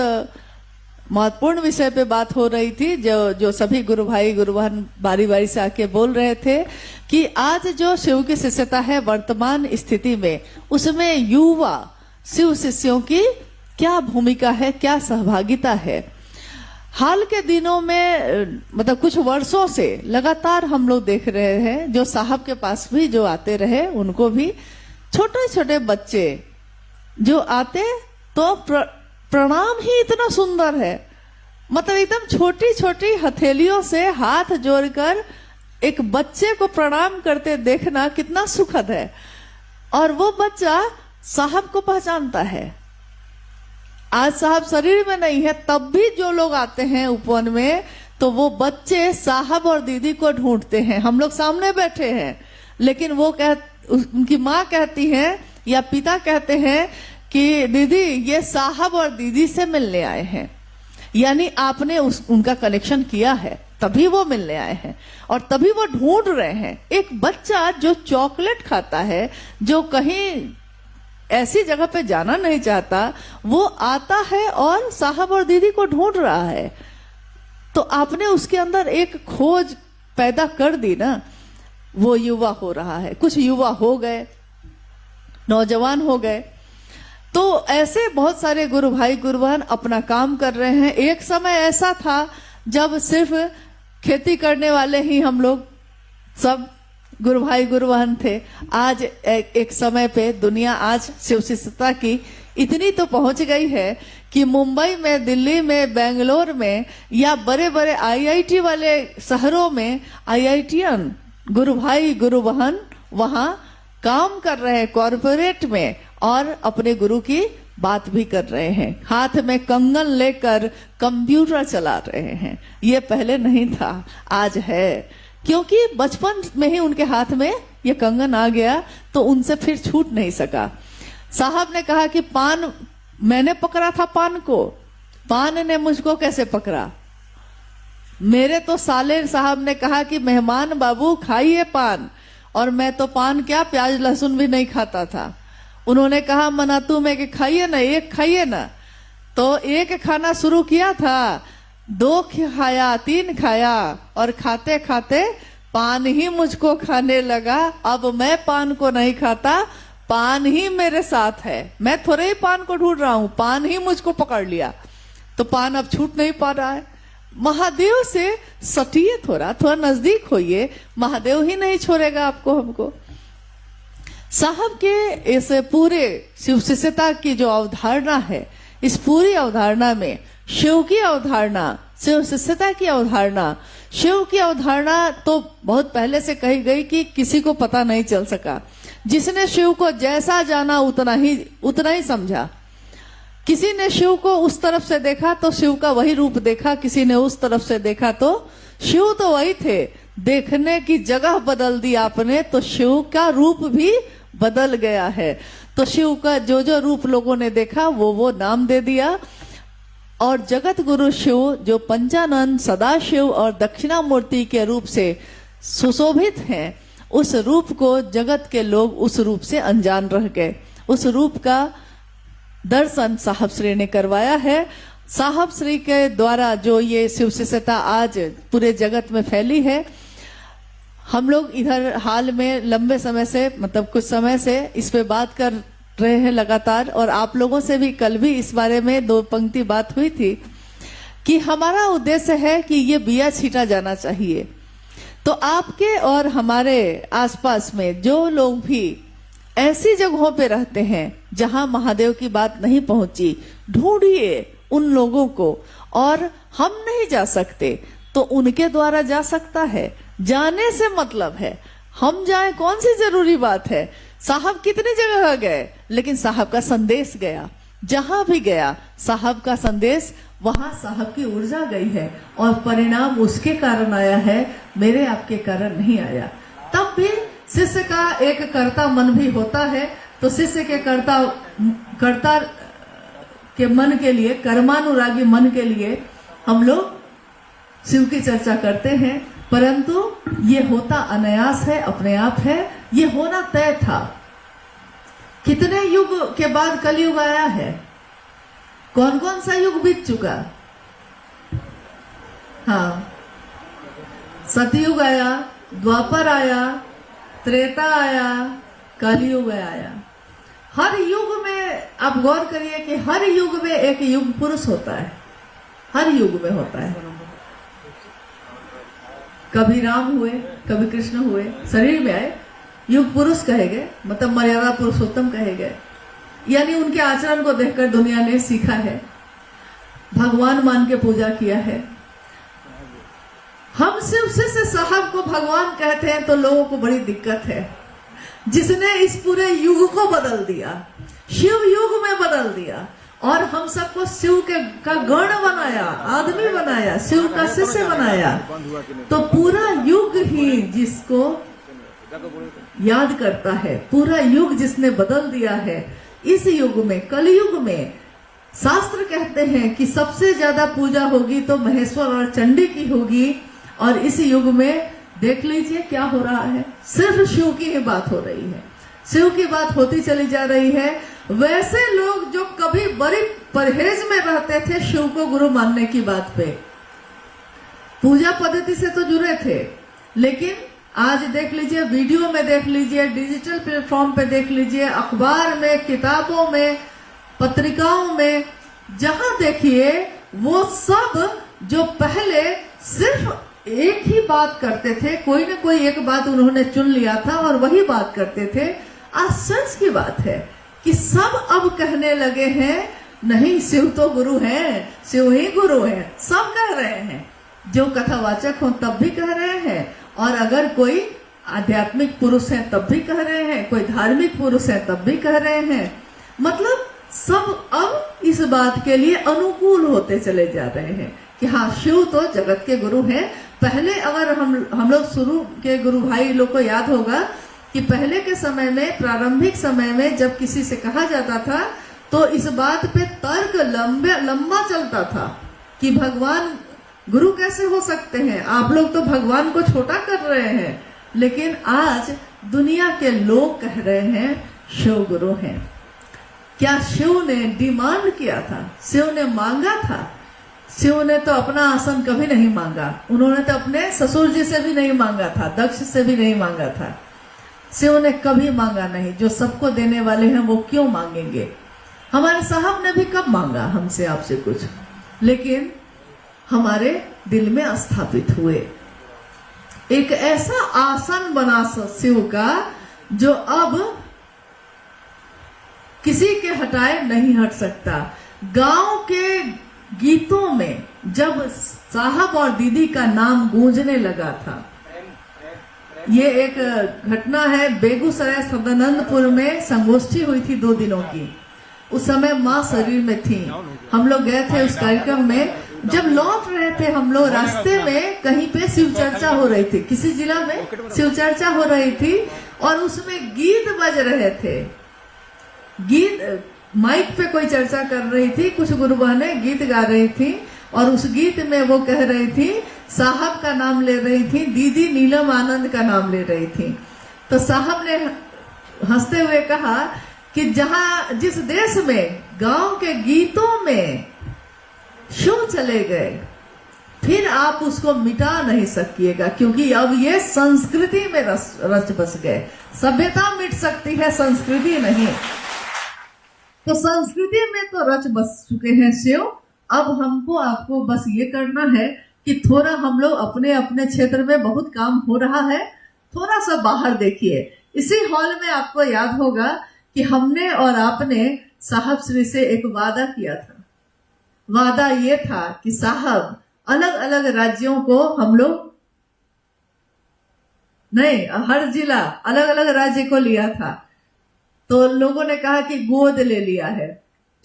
A: महत्वपूर्ण विषय पे बात हो रही थी, जो सभी गुरु भाई गुरु बहन बारी बारी से आके बोल रहे थे कि आज जो शिव की शिष्यता है वर्तमान स्थिति में, उसमें युवा शिव शिष्यों की क्या भूमिका है, क्या सहभागिता है। हाल के दिनों में, मतलब कुछ वर्षों से लगातार हम लोग देख रहे हैं, जो साहब के पास भी जो आते रहे उनको भी छोटे छोटे बच्चे जो आते तो प्रणाम ही इतना सुंदर है, मतलब एकदम छोटी छोटी हथेलियों से हाथ जोड़कर एक बच्चे को प्रणाम करते देखना कितना सुखद है। और वो बच्चा साहब को पहचानता है। आज साहब शरीर में नहीं है, तब भी जो लोग आते हैं उपवन में, तो वो बच्चे साहब और दीदी को ढूंढते हैं। हम लोग सामने बैठे हैं, लेकिन वो उनकी माँ कहती है या पिता कहते हैं कि दीदी ये साहब और दीदी से मिलने आए हैं, यानी आपने उनका कनेक्शन किया है, तभी वो मिलने आए हैं और तभी वो ढूंढ रहे हैं। एक बच्चा जो चॉकलेट खाता है, जो कहीं ऐसी जगह पे जाना नहीं चाहता, वो आता है और साहब और दीदी को ढूंढ रहा है। तो आपने उसके अंदर एक खोज पैदा कर दी ना, वो युवा हो रहा है। कुछ युवा हो गए, नौजवान हो गए, तो ऐसे बहुत सारे गुरु भाई गुरु बहन अपना काम कर रहे हैं। एक समय ऐसा था जब सिर्फ खेती करने वाले ही हम लोग सब गुरु भाई गुरु बहन थे। आज एक समय पे दुनिया आज शिव शिष्यता की इतनी तो पहुंच गई है कि मुंबई में, दिल्ली में, बेंगलोर में या बड़े बड़े आईआईटी वाले शहरों में आईआईटीएन गुरु भाई गुरु बहन वहां काम कर रहे हैं कॉरपोरेट में, और अपने गुरु की बात भी कर रहे हैं। हाथ में कंगन लेकर कंप्यूटर चला रहे हैं। ये पहले नहीं था, आज है, क्योंकि बचपन में ही उनके हाथ में ये कंगन आ गया, तो उनसे फिर छूट नहीं सका। साहब ने कहा कि पान मैंने पकड़ा था, पान को, पान ने मुझको कैसे पकड़ा। मेरे तो साले साहब ने कहा कि मेहमान बाबू खाइए पान, और मैं तो पान क्या प्याज लहसुन भी नहीं खाता था। उन्होंने कहा मनातू में कि खाइए ना, एक खाइए ना। तो एक खाना शुरू किया था, 2 खाया, 3 खाया, और खाते खाते पान ही मुझको खाने लगा। अब मैं पान को नहीं खाता, पान ही मेरे साथ है। मैं थोड़े ही पान को ढूंढ रहा हूं, पान ही मुझको पकड़ लिया। तो पान अब छूट नहीं पा रहा है। महादेव से सटिए, थोड़ा नजदीक होइए, महादेव ही नहीं छोड़ेगा आपको, हमको। साहब के इस पूरे शिव शिष्यता की जो अवधारणा है, इस पूरी अवधारणा में शिव की अवधारणा, शिव शिष्यता की अवधारणा, शिव की अवधारणा तो बहुत पहले से कही गई कि किसी को पता नहीं चल सका। जिसने शिव को जैसा जाना उतना ही समझा। किसी ने शिव को उस तरफ से देखा तो शिव का वही रूप देखा, किसी ने उस तरफ से देखा तो शिव तो वही थे। देखने की जगह बदल दी आपने तो शिव का रूप भी बदल गया है। तो शिव का जो जो रूप लोगों ने देखा वो नाम दे दिया। और जगत गुरु शिव जो पंचानन, सदाशिव और दक्षिणामूर्ति के रूप से सुशोभित हैं, उस रूप को जगत के लोग उस रूप से अनजान रह गए। उस रूप का दर्शन साहब श्री ने करवाया है। साहब श्री के द्वारा जो ये शिव शिष्यता आज पूरे जगत में फैली है, हम लोग इधर हाल में लंबे समय से, मतलब कुछ समय से इस पे बात कर रहे हैं लगातार, और आप लोगों से भी कल भी इस बारे में 2 पंक्ति बात हुई थी कि हमारा उद्देश्य है कि ये बिया छीटा जाना चाहिए। तो आपके और हमारे आसपास में जो लोग भी ऐसी जगहों पे रहते हैं जहां महादेव की बात नहीं पहुंची, ढूंढिए उन लोगों को। और हम नहीं जा सकते तो उनके द्वारा जा सकता है। जाने से मतलब है, हम जाएं कौन सी जरूरी बात है। साहब कितनी जगह गए, लेकिन साहब का संदेश गया। जहां भी गया साहब का संदेश, वहां साहब की ऊर्जा गई है और परिणाम उसके कारण आया है, मेरे आपके कारण नहीं आया। तब भी शिष्य का एक कर्ता मन भी होता है, तो शिष्य के कर्ता के मन के लिए, कर्मानुरागी मन के लिए हम लोग शिव की चर्चा करते हैं, परंतु ये होता अनायास है, अपने आप है। ये होना तय था। कितने युग के बाद कलयुग आया है? कौन कौन सा युग बीत चुका? हाँ, सतयुग आया, द्वापर आया, त्रेता आया, कलयुग आया। हर युग में आप गौर करिए कि हर युग में एक युग पुरुष होता है, हर युग में होता है। कभी राम हुए, कभी कृष्ण हुए, शरीर में आए, युग पुरुष कहे गए, मतलब मर्यादा पुरुषोत्तम कहे गए। यानी उनके आचरण को देखकर दुनिया ने सीखा है, भगवान मान के पूजा किया है। हम शिव से साहब को भगवान कहते हैं तो लोगों को बड़ी दिक्कत है। जिसने इस पूरे युग को बदल दिया, शिव युग में बदल दिया, और हम सबको शिव का गण बनाया, आदमी बनाया, शिव का शिष्य बनाया, तो पूरा युग ही जिसको याद करता है, पूरा युग जिसने बदल दिया है, इस युग में, कलयुग में शास्त्र कहते हैं कि सबसे ज्यादा पूजा होगी तो महेश्वर और चंडी की होगी। और इस युग में देख लीजिए क्या हो रहा है, सिर्फ शिव की ही बात हो रही है, शिव की बात होती चली जा रही है। वैसे लोग जो कभी बड़ी परहेज में रहते थे शिव को गुरु मानने की बात पे, पूजा पद्धति से तो जुड़े थे, लेकिन आज देख लीजिए, वीडियो में देख लीजिए, डिजिटल प्लेटफॉर्म पे देख लीजिए, अखबार में, किताबों में, पत्रिकाओं में, जहां देखिए वो सब जो पहले सिर्फ एक ही बात करते थे, कोई ना कोई एक बात उन्होंने चुन लिया था और वही बात करते थे। आश्चर्य की बात है कि सब अब कहने लगे हैं नहीं शिव तो गुरु हैं, शिव ही गुरु हैं, सब कह रहे हैं। जो कथावाचक हो तब भी कह रहे हैं, और अगर कोई आध्यात्मिक पुरुष है तब भी कह रहे हैं, कोई धार्मिक पुरुष है तब भी कह रहे हैं। मतलब सब अब इस बात के लिए अनुकूल होते चले जा रहे हैं कि हाँ शिव तो जगत के गुरु हैं। पहले अगर हम लोग शुरू के गुरु भाई लोग को याद होगा कि पहले के समय में, प्रारंभिक समय में जब किसी से कहा जाता था तो इस बात पे तर्क लंबा चलता था कि भगवान गुरु कैसे हो सकते हैं, आप लोग तो भगवान को छोटा कर रहे हैं। लेकिन आज दुनिया के लोग कह रहे हैं शिव गुरु हैं। क्या शिव ने डिमांड किया था? शिव ने मांगा था? शिव ने तो अपना आसन कभी नहीं मांगा, उन्होंने तो अपने ससुर जी से भी नहीं मांगा था, दक्ष से भी नहीं मांगा था। शिव ने कभी मांगा नहीं। जो सबको देने वाले हैं वो क्यों मांगेंगे? हमारे साहब ने भी कब मांगा हमसे आपसे कुछ, लेकिन हमारे दिल में स्थापित हुए। एक ऐसा आसन बना शिव का जो अब किसी के हटाए नहीं हट सकता। गांव के गीतों में जब साहब और दीदी का नाम गूंजने लगा था, ये एक घटना है, बेगूसराय सदानंदपुर में संगोष्ठी हुई थी 2 दिनों की। उस समय माँ शरीर में थी, हम लोग गए थे उस कार्यक्रम में। जब लौट रहे थे हम लोग, रास्ते में कहीं पे शिव चर्चा हो रही थी, किसी जिला में शिव चर्चा हो रही थी, और उसमें गीत बज रहे थे। गीत माइक पे कोई चर्चा कर रही थी, कुछ गुरु बहनें गीत गा रही थी, और उस गीत में वो कह रही थी, साहब का नाम ले रही थी, दीदी नीलम आनंद का नाम ले रही थी। तो साहब ने हंसते हुए कहा कि जिस देश में गांव के गीतों में शिव चले गए, फिर आप उसको मिटा नहीं सकिएगा, क्योंकि अब ये संस्कृति में रच बस गए। सभ्यता मिट सकती है, संस्कृति नहीं। तो संस्कृति में तो रच बस चुके हैं शिव। अब हमको आपको बस ये करना है कि थोड़ा हम लोग अपने अपने क्षेत्र में बहुत काम हो रहा है, थोड़ा सा बाहर देखिए। इसी हॉल में आपको याद होगा कि हमने और आपने साहब श्री से एक वादा किया था। वादा ये था कि साहब अलग अलग राज्यों को हम लोग नहीं, हर जिला अलग अलग राज्य को लिया था। तो लोगों ने कहा कि गोद ले लिया है।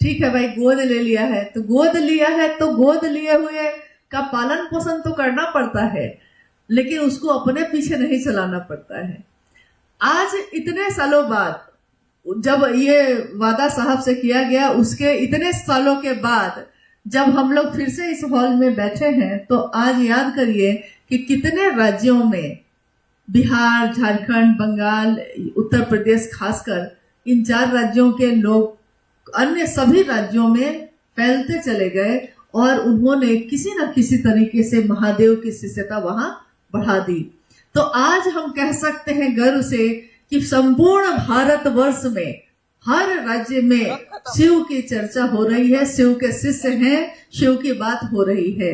A: ठीक है भाई, गोद ले लिया है तो गोद लिया है तो गोद लिए हुए का पालन पोषण तो करना पड़ता है, लेकिन उसको अपने पीछे नहीं चलाना पड़ता है। आज इतने सालों बाद जब ये वादा साहब से किया गया, उसके इतने सालों के बाद जब हम लोग फिर से इस हॉल में बैठे हैं, तो आज याद करिए कि कितने राज्यों में, बिहार, झारखंड, बंगाल, उत्तर प्रदेश, खासकर इन 4 राज्यों के लोग अन्य सभी राज्यों में फैलते चले गए और उन्होंने किसी न किसी तरीके से महादेव की शिष्यता वहां बढ़ा दी। तो आज हम कह सकते हैं गर्व से कि संपूर्ण भारतवर्ष में हर राज्य में शिव की चर्चा हो रही है, शिव के शिष्य हैं, शिव की बात हो रही है।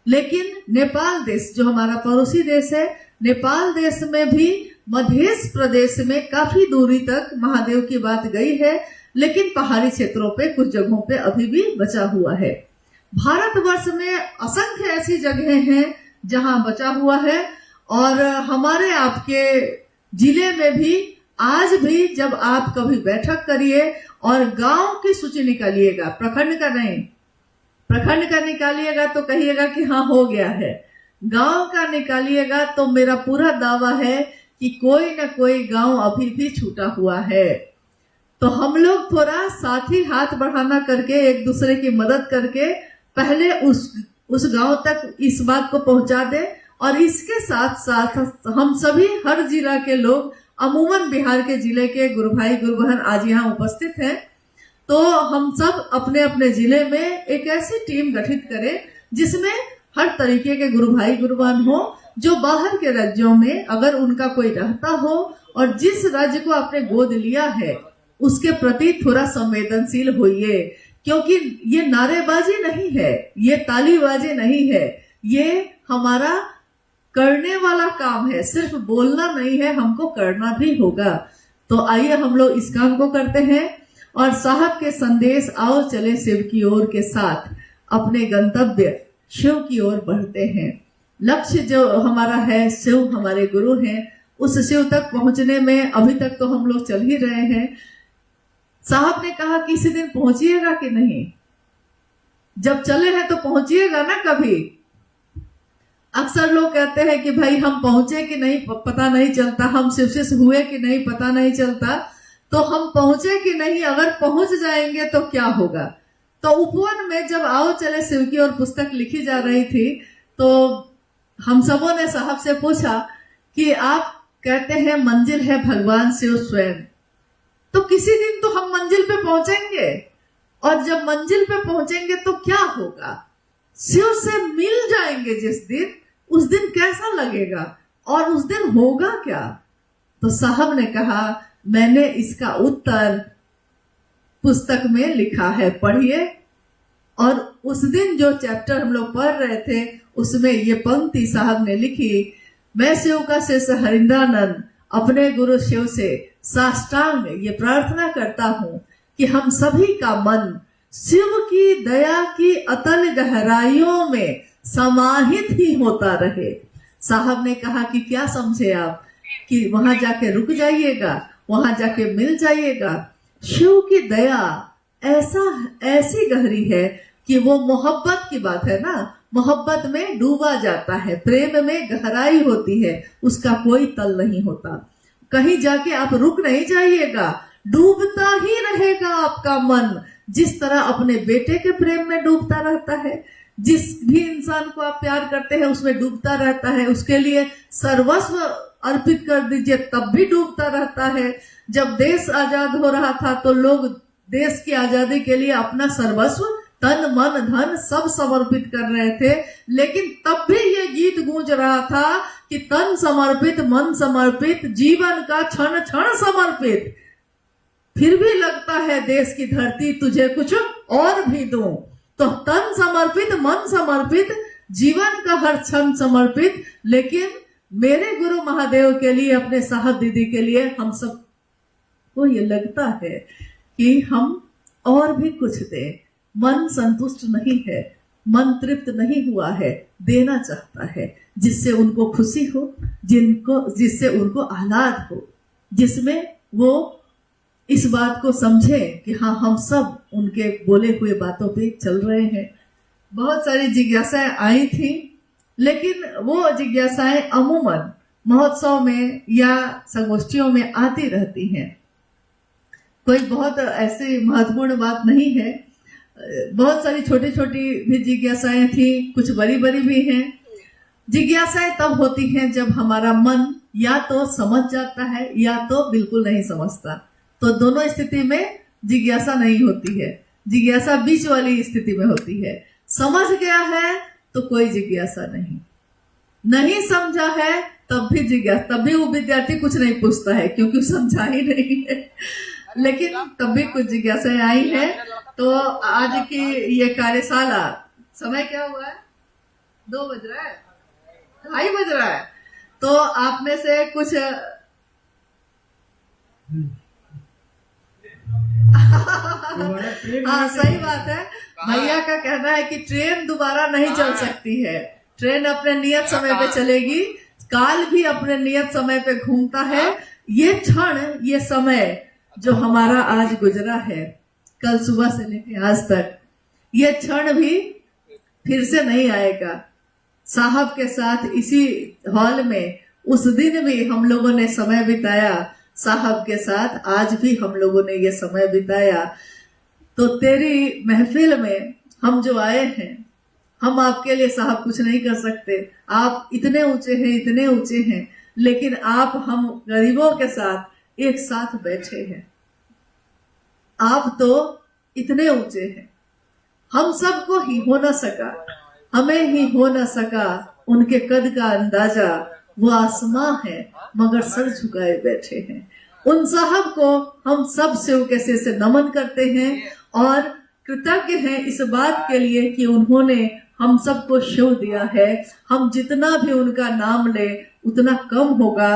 A: लेकिन नेपाल देश जो हमारा पड़ोसी देश है, नेपाल देश में भी मध्य प्रदेश में काफी दूरी तक महादेव की बात गई है, लेकिन पहाड़ी क्षेत्रों पे कुछ जगहों पे अभी भी बचा हुआ है। भारतवर्ष में असंख्य ऐसी जगहें हैं जहां बचा हुआ है, और हमारे आपके जिले में भी आज भी जब आप कभी बैठक करिए और गांव की सूची निकालिएगा, प्रखंड का नहीं, प्रखंड का निकालिएगा तो कहिएगा कि हाँ हो गया है, गांव का निकालिएगा तो मेरा पूरा दावा है कि कोई न कोई गांव अभी भी छूटा हुआ है। तो हम लोग थोड़ा साथी हाथ बढ़ाना करके, एक दूसरे की मदद करके पहले उस गांव तक इस बात को पहुंचा दे, और इसके साथ साथ हम सभी हर जिला के लोग, अमूमन बिहार के जिले के गुरु भाई गुरु बहन आज यहाँ उपस्थित हैं, तो हम सब अपने अपने जिले में एक ऐसी टीम गठित करें जिसमें हर तरीके के गुरु भाई गुरु बहन हो, जो बाहर के राज्यों में अगर उनका कोई रहता हो और जिस राज्य को आपने गोद लिया है उसके प्रति थोड़ा संवेदनशील होइए, क्योंकि ये नारेबाजी नहीं है, ये तालीबाजी नहीं है, ये हमारा करने वाला काम है, सिर्फ बोलना नहीं है, हमको करना भी होगा। तो आइए हम लोग इस काम को करते हैं और साहब के संदेश आओ चले शिव की ओर के साथ अपने गंतव्य शिव की ओर बढ़ते हैं। लक्ष्य जो हमारा है, शिव हमारे गुरु हैं, उस शिव तक पहुंचने में अभी तक तो हम लोग चल ही रहे हैं। साहब ने कहा किसी दिन पहुंचिएगा कि नहीं, जब चले हैं तो पहुंचिएगा ना कभी। अक्सर लोग कहते हैं कि भाई हम पहुंचे कि नहीं पता नहीं चलता, हम शिव शिष्य हुए कि नहीं पता नहीं चलता, तो हम पहुंचे कि नहीं, अगर पहुंच जाएंगे तो क्या होगा। तो उपवन में जब आओ चले शिव की ओर पुस्तक लिखी जा रही थी, तो हम सबों ने साहब से पूछा कि आप कहते हैं मंजिल है भगवान शिव स्वयं, तो किसी दिन तो हम मंजिल पे पहुंचेंगे, और जब मंजिल पे पहुंचेंगे तो क्या होगा, शिव से मिल जाएंगे जिस दिन, उस दिन कैसा लगेगा और उस दिन होगा क्या। तो साहब ने कहा मैंने इसका उत्तर पुस्तक में लिखा है, पढ़िए। और उस दिन जो चैप्टर हम लोग पढ़ रहे थे उसमें ये पंक्ति साहब ने लिखी, मैं शिव का शिष्य हरिंद्रानंद अपने गुरु शिव से साष्टांग ये प्रार्थना करता हूं कि हम सभी का मन शिव की दया की अतल गहराइयों में समाहित ही होता रहे। साहब ने कहा कि क्या समझे आप कि वहां जाके रुक जाइएगा, वहां जाके मिल जाइएगा। शिव की दया ऐसी गहरी है कि वो मोहब्बत की बात है ना, मोहब्बत में डूबा जाता है, प्रेम में गहराई होती है, उसका कोई तल नहीं होता। कहीं जाके आप रुक नहीं जाइएगा, डूबता ही रहेगा आपका मन, जिस तरह अपने बेटे के प्रेम में डूबता रहता है, जिस भी इंसान को आप प्यार करते हैं उसमें डूबता रहता है, उसके लिए सर्वस्व अर्पित कर दीजिए तब भी डूबता रहता है। जब देश आजाद हो रहा था तो लोग देश की आजादी के लिए अपना सर्वस्व तन मन धन सब समर्पित कर रहे थे, लेकिन तब भी ये गीत गूंज रहा था कि तन समर्पित मन समर्पित जीवन का क्षण क्षण समर्पित, फिर भी लगता है देश की धरती तुझे कुछ और भी दूं। तो तन समर्पित मन समर्पित जीवन का हर क्षण समर्पित, लेकिन मेरे गुरु महादेव के लिए, अपने साहब दीदी के लिए हम सब को ये लगता है कि हम और भी कुछ दें। मन संतुष्ट नहीं है, मन तृप्त नहीं हुआ है, देना चाहता है जिससे उनको खुशी हो, जिससे उनको आह्लाद हो, जिसमें वो इस बात को समझें कि हाँ, हम सब उनके बोले हुए बातों पे चल रहे हैं। बहुत सारी जिज्ञासाएं आई थी, लेकिन वो जिज्ञासाएं अमूमन महोत्सव में या संगोष्ठियों में आती रहती हैं। कोई बहुत ऐसी महत्वपूर्ण बात नहीं है। बहुत सारी छोटी छोटी भी जिज्ञासाएं थी, कुछ बड़ी बड़ी भी हैं। जिज्ञासाएं तब होती हैं जब हमारा मन या तो समझ जाता है या तो बिल्कुल नहीं समझता। तो दोनों स्थिति में जिज्ञासा नहीं होती है। जिज्ञासा बीच वाली स्थिति में होती है। समझ गया है तो कोई जिज्ञासा नहीं, नहीं समझा है तब भी जिज्ञासा, तब भी वो विद्यार्थी कुछ नहीं पूछता है क्योंकि समझा ही नहीं है, लेकिन तब भी कुछ जिज्ञासाएं आई है। तो आज की ये कार्यशाला, समय क्या हुआ है? 2 बज रहा है, 2:30 बज रहा है। तो आप में से कुछ हाँ, सही बात है। भैया का कहना है कि ट्रेन दोबारा नहीं चल सकती है, ट्रेन अपने नियत समय पे चलेगी, काल भी अपने नियत समय पे घूमता है। ये क्षण, ये समय जो हमारा आज गुजरा है, कल सुबह से लेकर आज तक, ये क्षण भी फिर से नहीं आएगा। साहब के साथ इसी हॉल में उस दिन भी हम लोगों ने समय बिताया, साहब के साथ आज भी हम लोगों ने ये समय बिताया। तो तेरी महफिल में हम जो आए हैं, हम आपके लिए साहब कुछ नहीं कर सकते। आप इतने ऊंचे हैं, इतने ऊंचे हैं, लेकिन आप हम गरीबों के साथ एक साथ बैठे हैं। आप तो इतने ऊंचे हैं, हम सबको ही हो न सका, हमें ही हो न सका उनके कद का अंदाजा। वो आसमां है मगर सर झुकाए बैठे हैं। उन साहब को हम सब शिव के सिर से नमन करते हैं और कृतज्ञ हैं इस बात के लिए कि उन्होंने हम सबको शिव दिया है। हम जितना भी उनका नाम ले उतना कम होगा।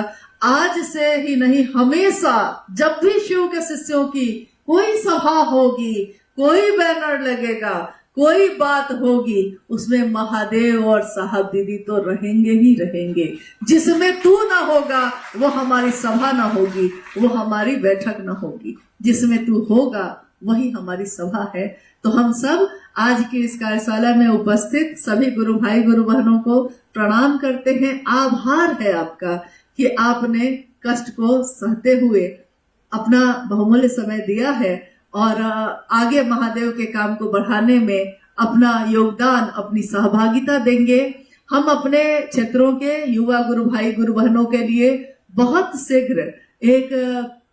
A: आज से ही नहीं, हमेशा जब भी शिव के शिष्यों की कोई सभा होगी, कोई बैनर लगेगा, कोई बात होगी, उसमें महादेव और साहब दीदी तो रहेंगे ही रहेंगे। जिसमें तू ना होगा वो हमारी सभा ना होगी, वो हमारी बैठक ना होगी। जिसमें तू होगा वही हमारी सभा है। तो हम सब आज की इस कार्यशाला में उपस्थित सभी गुरु भाई गुरु बहनों को प्रणाम करते हैं। आभार है आपका कि आपने कष्ट को सहते हुए अपना बहुमूल्य समय दिया है और आगे महादेव के काम को बढ़ाने में अपना योगदान, अपनी सहभागिता देंगे। हम अपने क्षेत्रों के युवा गुरु भाई गुरु बहनों के लिए बहुत शीघ्र एक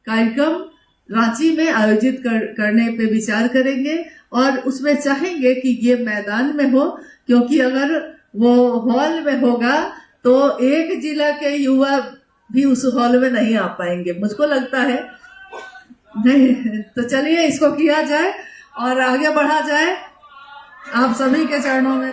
A: कार्यक्रम रांची में आयोजित करने पे विचार करेंगे और उसमें चाहेंगे कि ये मैदान में हो, क्योंकि अगर वो हॉल में होगा तो एक जिला के युवा भी उस हॉल में नहीं आ पाएंगे, मुझको लगता है। नहीं तो चलिए इसको किया जाए और आगे बढ़ा जाए। आप सभी के चरणों में